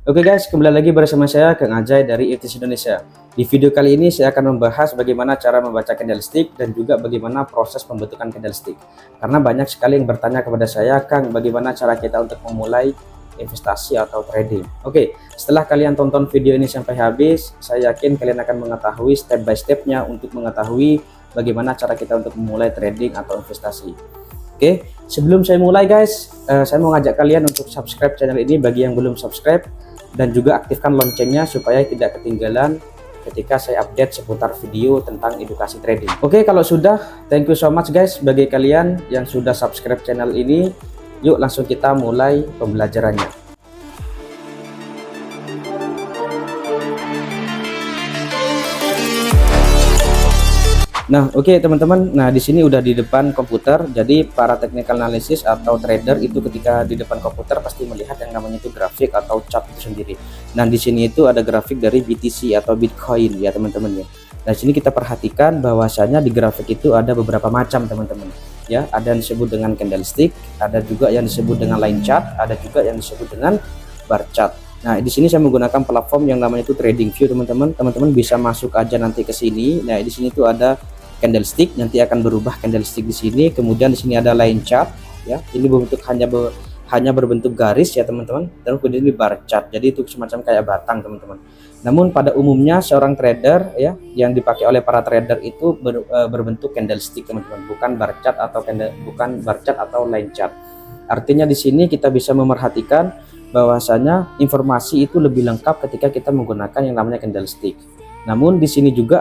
Oke guys, kembali lagi bersama saya Kang Ajay dari IFTS Indonesia. Di video kali ini saya akan membahas bagaimana cara membaca candlestick dan juga bagaimana proses pembentukan candlestick. Karena banyak sekali yang bertanya kepada saya, Kang, bagaimana cara kita untuk memulai investasi atau trading. Oke, setelah kalian tonton video ini sampai habis, saya yakin kalian akan mengetahui step by stepnya untuk mengetahui bagaimana cara kita untuk memulai trading atau investasi. Oke, sebelum saya mulai guys, saya mau ngajak kalian untuk subscribe channel ini bagi yang belum subscribe, dan juga aktifkan loncengnya supaya tidak ketinggalan ketika saya update seputar video tentang edukasi trading. Oke, kalau sudah, thank you so much guys bagi kalian yang sudah subscribe channel ini. Yuk langsung kita mulai pembelajarannya. Nah, oke teman-teman. Nah, di sini udah di depan komputer. Jadi para technical analysis atau trader itu ketika di depan komputer pasti melihat yang namanya itu grafik atau chart itu sendiri. Nah, di sini itu ada grafik dari BTC atau Bitcoin ya teman-teman ya. Nah, sini kita perhatikan bahwasanya di grafik itu ada beberapa macam teman-teman. Ya, ada yang disebut dengan candlestick, ada juga yang disebut dengan line chart, ada juga yang disebut dengan bar chart. Nah, di sini saya menggunakan platform yang namanya itu TradingView teman-teman. Teman-teman bisa masuk aja nanti ke sini. Nah, di sini tuh ada candlestick, nanti akan berubah candlestick di sini. Kemudian di sini ada line chart ya, ini berbentuk hanya berbentuk garis ya teman-teman, dan kemudian ini bar chart, jadi itu semacam kayak batang teman-teman. Namun pada umumnya seorang trader ya, yang dipakai oleh para trader itu berbentuk candlestick teman-teman, bukan bar chart atau line chart. Artinya di sini kita bisa memerhatikan bahwasanya informasi itu lebih lengkap ketika kita menggunakan yang namanya candlestick. Namun di sini juga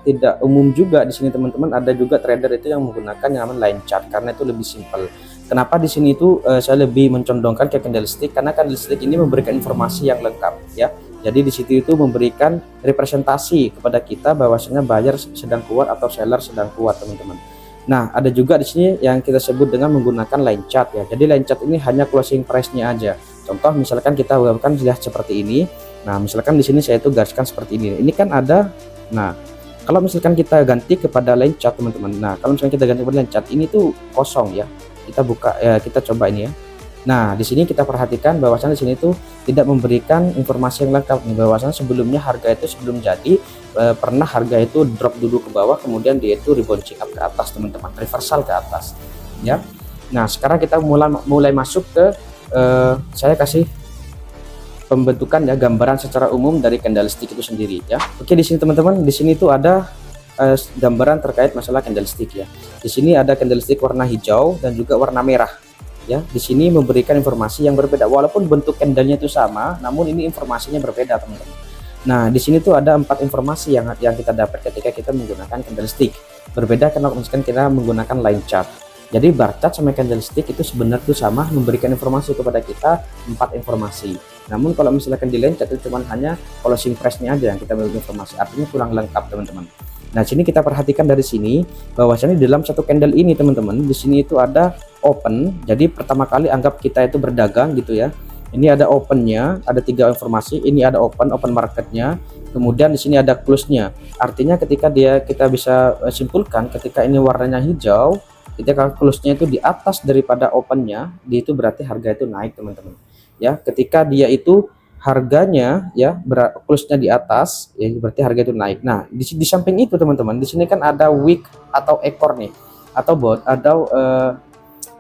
tidak umum juga di sini teman-teman, ada juga trader itu yang menggunakan yang namanya line chart karena itu lebih simpel. Kenapa di sini itu saya lebih mencondongkan ke candlestick, karena candlestick ini memberikan informasi yang lengkap ya. Jadi di situ itu memberikan representasi kepada kita bahwasanya buyer sedang kuat atau seller sedang kuat teman-teman. Nah, ada juga di sini yang kita sebut dengan menggunakan line chart ya. Jadi line chart ini hanya closing price-nya aja. Contoh misalkan kita gunakan lihat seperti ini. Nah, misalkan di sini saya itu gariskan seperti ini. Ini kan ada. Nah, kalau misalkan kita ganti kepada line chart teman-teman. Nah, kalau misalkan kita ganti kepada line chart, ini tuh kosong ya. Kita buka ya, kita coba ini ya. Nah, di sini kita perhatikan bahwasannya di sini tuh tidak memberikan informasi yang lengkap nih, bahwasannya sebelumnya harga itu sebelum jadi pernah harga itu drop dulu ke bawah, kemudian dia itu rebouncing up ke atas teman-teman, reversal ke atas ya. Nah, sekarang kita mulai masuk ke saya kasih pembentukan ya, gambaran secara umum dari candlestick itu sendiri ya. Oke, di sini teman-teman, di sini tuh ada gambaran terkait masalah candlestick ya. Di sini ada candlestick warna hijau dan juga warna merah ya. Di sini memberikan informasi yang berbeda, walaupun bentuk candlenya itu sama, namun ini informasinya berbeda teman-teman. Nah, di sini tuh ada 4 informasi yang kita dapat ketika kita menggunakan candlestick. Berbeda kalau misalkan kita menggunakan line chart. Jadi bar chart sama candlestick itu sebenarnya tuh sama, memberikan informasi kepada kita 4 informasi. Namun kalau misalkan di line chart itu cuma hanya closing price-nya aja yang kita memberikan informasi, artinya kurang lengkap teman-teman. Nah, sini kita perhatikan dari sini bahwasanya dalam satu candle ini teman-teman, di sini itu ada open. Jadi pertama kali anggap kita itu berdagang gitu ya. Ini ada opennya, ada 3 informasi. Ini ada open marketnya. Kemudian di sini ada close-nya. Artinya ketika kita bisa simpulkan ketika ini warnanya hijau, ketika close-nya itu di atas daripada open-nya, itu berarti harga itu naik teman-teman. Ya, ketika dia itu harganya ya close-nya di atas, ya berarti harga itu naik. Nah, di samping itu teman-teman, di sini kan ada wick atau ekor nih, atau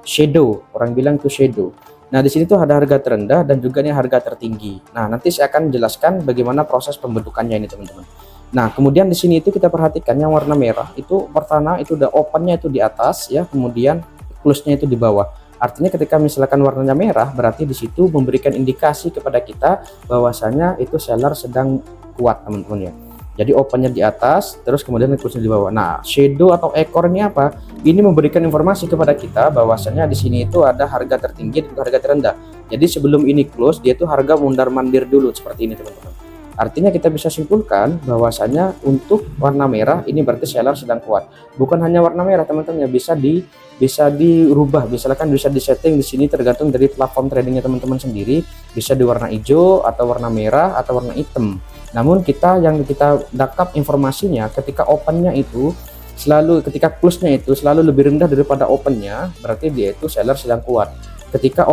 shadow, orang bilang itu shadow. Nah, di sini tuh ada harga terendah dan juga nih harga tertinggi. Nah, nanti saya akan jelaskan bagaimana proses pembentukannya ini teman-teman. Nah, kemudian di sini itu kita perhatikan yang warna merah itu pertama itu udah opennya itu di atas ya, kemudian close-nya itu di bawah. Artinya ketika misalkan warnanya merah, berarti di situ memberikan indikasi kepada kita bahwasanya itu seller sedang kuat teman-teman ya. Jadi opennya di atas, terus kemudian close-nya di bawah. Nah, shadow atau ekornya apa? Ini memberikan informasi kepada kita bahwasanya di sini itu ada harga tertinggi dan harga terendah. Jadi sebelum ini close, dia itu harga mundar-mandir dulu seperti ini teman-teman. Artinya kita bisa simpulkan bahwasanya untuk warna merah ini berarti seller sedang kuat. Bukan hanya warna merah teman-teman ya, bisa dirubah, misalkan bisa disetting di sini tergantung dari platform tradingnya teman-teman sendiri, bisa di warna hijau atau warna merah atau warna hitam. Namun yang kita dapat informasinya ketika opennya itu selalu, ketika close-nya itu selalu lebih rendah daripada opennya, berarti dia itu seller sedang kuat. ketika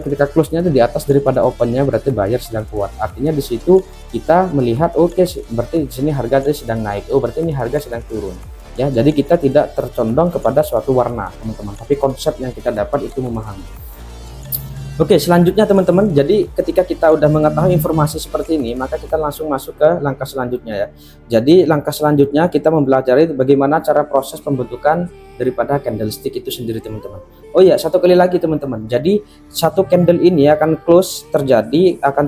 ketika close-nya itu di atas daripada open-nya, berarti buyer sedang kuat. Artinya di situ kita melihat oke, berarti di sini harga sedang naik, berarti ini harga sedang turun ya. Jadi kita tidak tercondong kepada suatu warna teman-teman, tapi konsep yang kita dapat itu memahami. Oke, selanjutnya teman-teman, jadi ketika kita udah mengetahui informasi seperti ini, maka kita langsung masuk ke langkah selanjutnya ya. Jadi langkah selanjutnya kita mempelajari bagaimana cara proses pembentukan daripada candlestick itu sendiri teman-teman. Oh iya, satu kali lagi teman-teman. Jadi satu candle ini akan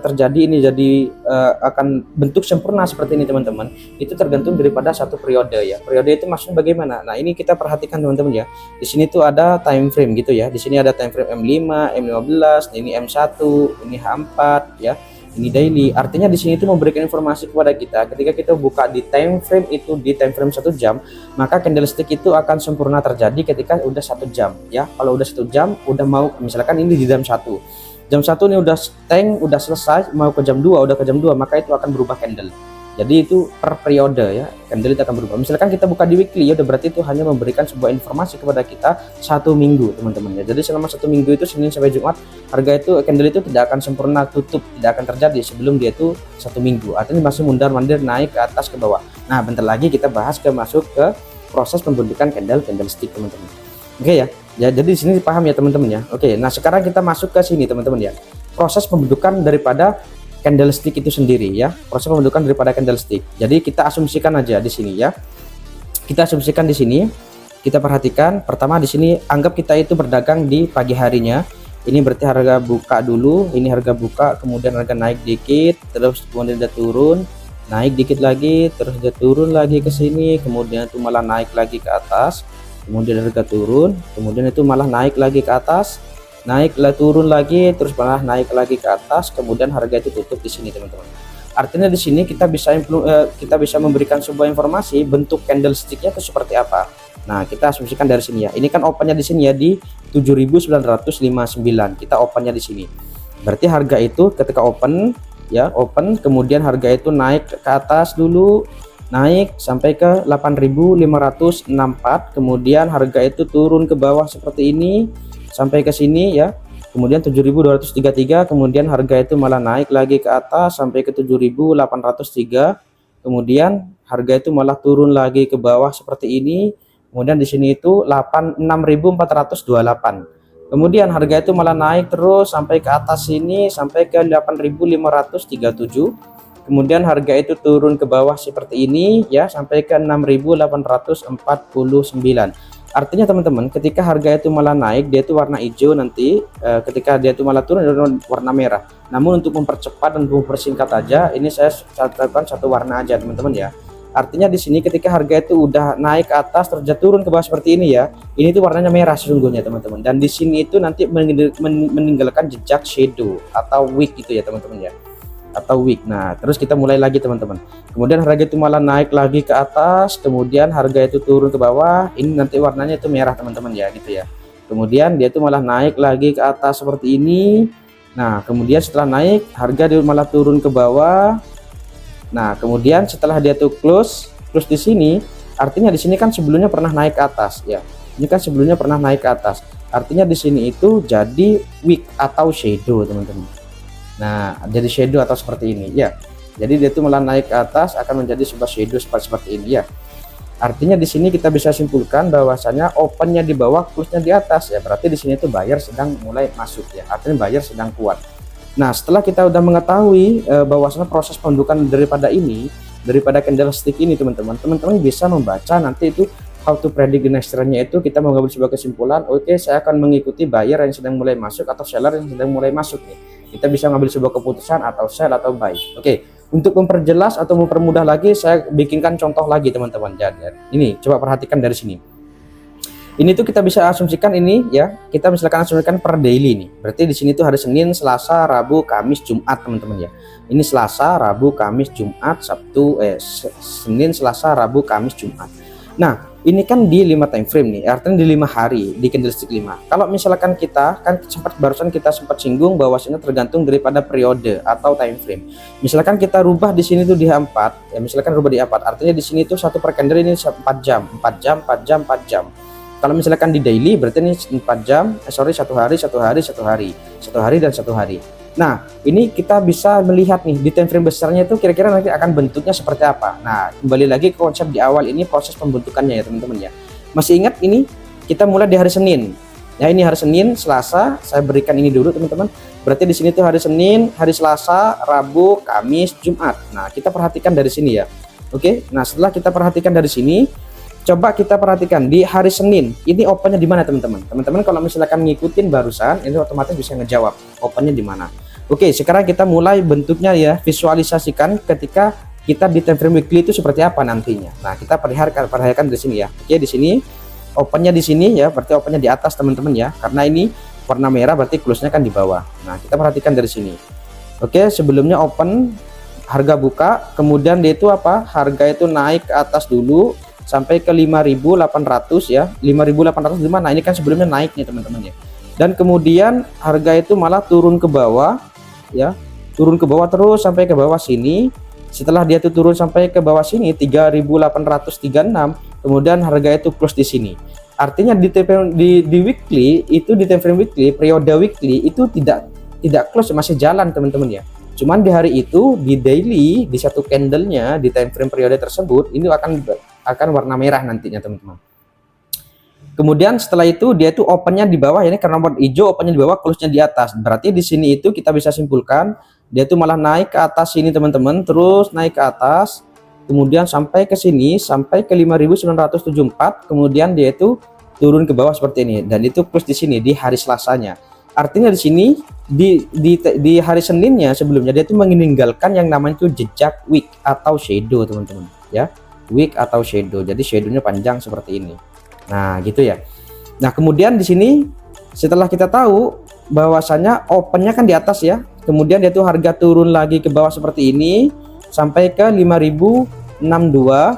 terjadi ini jadi akan bentuk sempurna seperti ini teman-teman. Itu tergantung daripada satu periode ya. Periode itu maksudnya bagaimana? Nah, ini kita perhatikan teman-teman ya. Di sini tuh ada time frame gitu ya. Di sini ada time frame M5, M15, ini M1, ini H4 ya. Ini daily, artinya di sini itu memberikan informasi kepada kita ketika kita buka di time frame itu di time frame 1 jam, maka candlestick itu akan sempurna terjadi ketika udah 1 jam ya. Kalau udah 1 jam udah mau, misalkan ini di jam 1 ini udah udah selesai, mau ke jam 2, udah ke jam 2, maka itu akan berubah candle. Jadi itu per periode ya, candle itu akan berubah. Misalkan kita buka di weekly ya, udah berarti itu hanya memberikan sebuah informasi kepada kita 1 minggu teman-teman ya. Jadi selama 1 minggu itu Senin sampai Jumat, harga itu candle itu tidak akan sempurna tutup, tidak akan terjadi sebelum dia itu 1 minggu. Artinya masih mundar-mandir naik ke atas ke bawah. Nah, bentar lagi kita bahas masuk ke proses pembentukan candlestick teman-teman. Oke ya. Ya, jadi di sini paham ya teman-teman ya. Oke, nah sekarang kita masuk ke sini teman-teman ya. Proses pembentukan daripada candlestick itu sendiri ya, proses pembentukan daripada candlestick. Jadi kita asumsikan aja di sini ya. Kita asumsikan di sini, kita perhatikan pertama di sini anggap kita itu berdagang di pagi harinya. Ini berarti harga buka dulu, ini harga buka, kemudian harga naik dikit, terus kemudian dia turun, naik dikit lagi, terus dia turun lagi ke sini, kemudian itu malah naik lagi ke atas, kemudian harga turun, kemudian itu malah naik lagi ke atas, turun lagi, terus malah naik lagi ke atas, kemudian harga itu tutup di sini teman-teman. Artinya di sini kita bisa memberikan sebuah informasi bentuk candlesticknya itu seperti apa. Nah, kita asumsikan dari sini ya. Ini kan opennya di sini ya di 7.959. Kita opennya di sini. Berarti harga itu ketika open ya, kemudian harga itu naik ke atas dulu, naik sampai ke 8.564, kemudian harga itu turun ke bawah seperti ini sampai ke sini ya, kemudian 7.233, kemudian harga itu malah naik lagi ke atas sampai ke 7.803, kemudian harga itu malah turun lagi ke bawah seperti ini, kemudian di sini itu 6.428, kemudian harga itu malah naik terus sampai ke atas sini sampai ke 8.537, kemudian harga itu turun ke bawah seperti ini ya sampai ke 6.849. Artinya teman-teman, ketika harga itu malah naik, dia itu warna hijau nanti, ketika dia itu malah turun warna merah. Namun untuk mempercepat dan mempersingkat aja, ini saya catatkan satu warna aja teman-teman ya. Artinya di sini ketika harga itu udah naik ke atas terus turun ke bawah seperti ini ya, ini tuh warnanya merah sesungguhnya teman-teman. Dan di sini itu nanti meninggalkan jejak shadow atau wick gitu ya teman-teman ya, atau wick. Nah, terus kita mulai lagi teman-teman. Kemudian harga itu malah naik lagi ke atas, kemudian harga itu turun ke bawah. Ini nanti warnanya itu merah teman-teman ya, gitu ya. Kemudian dia itu malah naik lagi ke atas seperti ini. Nah, kemudian setelah naik, harga dia malah turun ke bawah. Nah, kemudian setelah dia tuh close di sini, artinya di sini kan sebelumnya pernah naik ke atas ya. Ini kan sebelumnya pernah naik ke atas. Artinya di sini itu jadi wick atau shadow teman-teman. Nah, jadi shadow atau seperti ini ya. Jadi dia itu malah naik ke atas akan menjadi sebuah shadow seperti ini ya. Artinya di sini kita bisa simpulkan bahwasanya opennya di bawah, close-nya di atas ya. Berarti di sini itu buyer sedang mulai masuk ya. Artinya buyer sedang kuat. Nah, setelah kita udah mengetahui bahwasanya proses pembentukan daripada candlestick ini teman-teman bisa membaca nanti itu how to predict the next trend-nya. Itu kita mengambil sebuah kesimpulan, oke, saya akan mengikuti buyer yang sedang mulai masuk atau seller yang sedang mulai masuk nih. Kita bisa mengambil sebuah keputusan atau sell atau buy. Oke, untuk memperjelas atau mempermudah lagi, saya bikinkan contoh lagi teman-teman. Jadi ini coba perhatikan dari sini. Ini tuh kita bisa asumsikan ini ya. Kita misalkan asumsikan per daily nih. Berarti di sini tuh hari Senin, Selasa, Rabu, Kamis, Jumat teman-teman ya. Ini Selasa, Rabu, Kamis, Jumat, Sabtu, Senin, Selasa, Rabu, Kamis, Jumat. Nah, ini kan di 5 time frame nih, artinya di 5 hari di candlestick 5. Kalau misalkan kita kan barusan kita sempat singgung bahwasanya tergantung daripada periode atau time frame. Misalkan kita rubah di sini tuh di H4, ya misalkan rubah di H4, artinya di sini tuh satu per candle ini 4 jam. Kalau misalkan di daily berarti ini 4 jam, sorry, 1 hari, 1 hari, 1 hari, 1 hari dan 1 hari. Nah, ini kita bisa melihat nih di time frame besarnya itu kira-kira nanti akan bentuknya seperti apa. Nah, kembali lagi ke konsep di awal, ini proses pembentukannya ya teman-teman ya. Masih ingat ini kita mulai di hari Senin. Ya, ini hari Senin, Selasa, saya berikan ini dulu teman-teman. Berarti di sini tuh hari Senin, hari Selasa, Rabu, Kamis, Jumat. Nah, kita perhatikan dari sini ya. Oke. Nah, setelah kita perhatikan dari sini, coba kita perhatikan di hari Senin. Ini opennya di mana teman-teman? Teman-teman kalau misalkan ngikutin barusan, ini otomatis bisa ngejawab opennya di mana. Oke, sekarang kita mulai bentuknya ya, visualisasikan ketika kita di time frame weekly itu seperti apa nantinya. Nah, kita perhatikan di sini ya. Oke, di sini opennya di sini ya, berarti opennya di atas teman-teman ya. Karena ini warna merah berarti close-nya kan di bawah. Nah, kita perhatikan dari sini. Oke, sebelumnya open harga buka, kemudian dia itu apa? Harga itu naik ke atas dulu sampai ke 5.800 ya. 5.805. Nah, ini kan sebelumnya naik nih teman-teman ya. Dan kemudian harga itu malah turun ke bawah ya, turun ke bawah terus sampai ke bawah sini. Setelah dia tuh turun sampai ke bawah sini 3.836, kemudian harga itu close di sini. Artinya di weekly itu, di time frame weekly, periode weekly itu tidak close, masih jalan teman-teman ya. Cuman di hari itu di daily, di satu candlenya di time frame periode tersebut ini akan warna merah nantinya teman-teman. Kemudian setelah itu dia itu opennya di bawah, ini karena nomor hijau opennya di bawah, close-nya di atas. Berarti di sini itu kita bisa simpulkan dia itu malah naik ke atas sini teman-teman, terus naik ke atas, kemudian sampai ke sini, sampai ke 5.974, kemudian dia itu turun ke bawah seperti ini, dan itu close di sini di hari Selasanya. Artinya di sini di hari Seninnya sebelumnya dia itu meninggalkan yang namanya itu jejak wick atau shadow teman-teman ya, wick atau shadow. Jadi shadownya panjang seperti ini. Nah, gitu ya. Nah, kemudian di sini setelah kita tahu bahwasanya opennya kan di atas ya, kemudian dia tuh harga turun lagi ke bawah seperti ini sampai ke 5.062,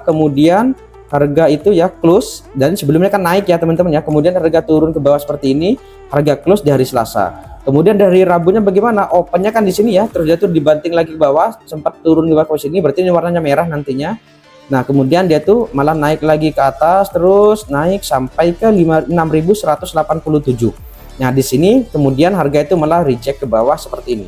kemudian harga itu ya close, dan sebelumnya kan naik ya teman-teman ya, kemudian harga turun ke bawah seperti ini, harga close di hari Selasa. Kemudian dari Rabunya bagaimana? Opennya kan di sini ya, terus dia tuh dibanting lagi ke bawah, sempat turun ke bawah ke sini, berarti ini warnanya merah nantinya. Nah, kemudian dia tuh malah naik lagi ke atas, terus naik sampai ke 6.187. Nah, di sini kemudian harga itu malah reject ke bawah seperti ini.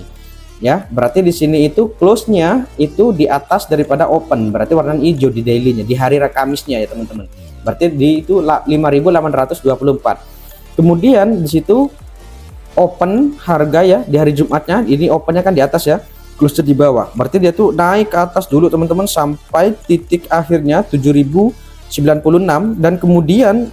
Ya, berarti di sini itu close-nya itu di atas daripada open. Berarti warna hijau di daily-nya, di hari Kamisnya ya, teman-teman. Berarti di itu 5.824. Kemudian di situ open harga ya di hari Jumatnya, ini opennya kan di atas ya, close di bawah. Berarti dia tuh naik ke atas dulu teman-teman sampai titik akhirnya 7.096, dan kemudian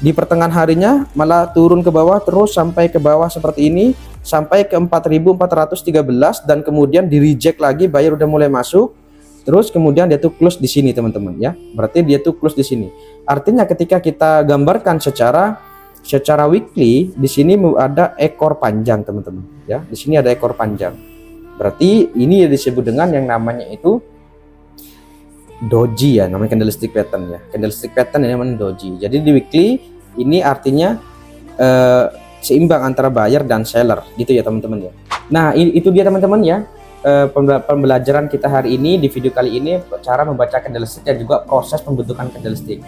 di pertengahan harinya malah turun ke bawah terus sampai ke bawah seperti ini sampai ke 4.413, dan kemudian di reject lagi, buyer udah mulai masuk. Terus kemudian dia tuh close di sini teman-teman ya. Berarti dia tuh close di sini. Artinya ketika kita gambarkan secara weekly, di sini ada ekor panjang teman-teman ya. Di sini ada ekor panjang. Berarti ini disebut dengan yang namanya itu doji ya, namanya candlestick pattern ya. Candlestick pattern ini namanya doji. Jadi di weekly ini artinya seimbang antara buyer dan seller gitu ya teman-teman ya. Nah, itu dia teman-teman ya, pembelajaran kita hari ini di video kali ini, cara membaca candlestick dan juga proses pembentukan candlestick.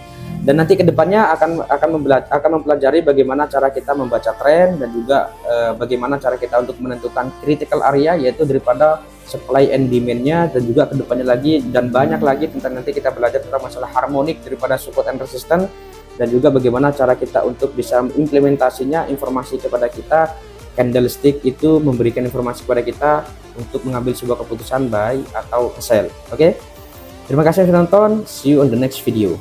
Dan nanti kedepannya akan mempelajari bagaimana cara kita membaca tren, dan juga bagaimana cara kita untuk menentukan critical area, yaitu daripada supply and demand-nya, dan juga kedepannya lagi dan banyak lagi tentang, nanti kita belajar tentang masalah harmonik daripada support and resistance, dan juga bagaimana cara kita untuk bisa implementasinya, informasi kepada kita. Candlestick itu memberikan informasi kepada kita untuk mengambil sebuah keputusan buy atau sell. Oke, terima kasih sudah nonton, see you on the next video.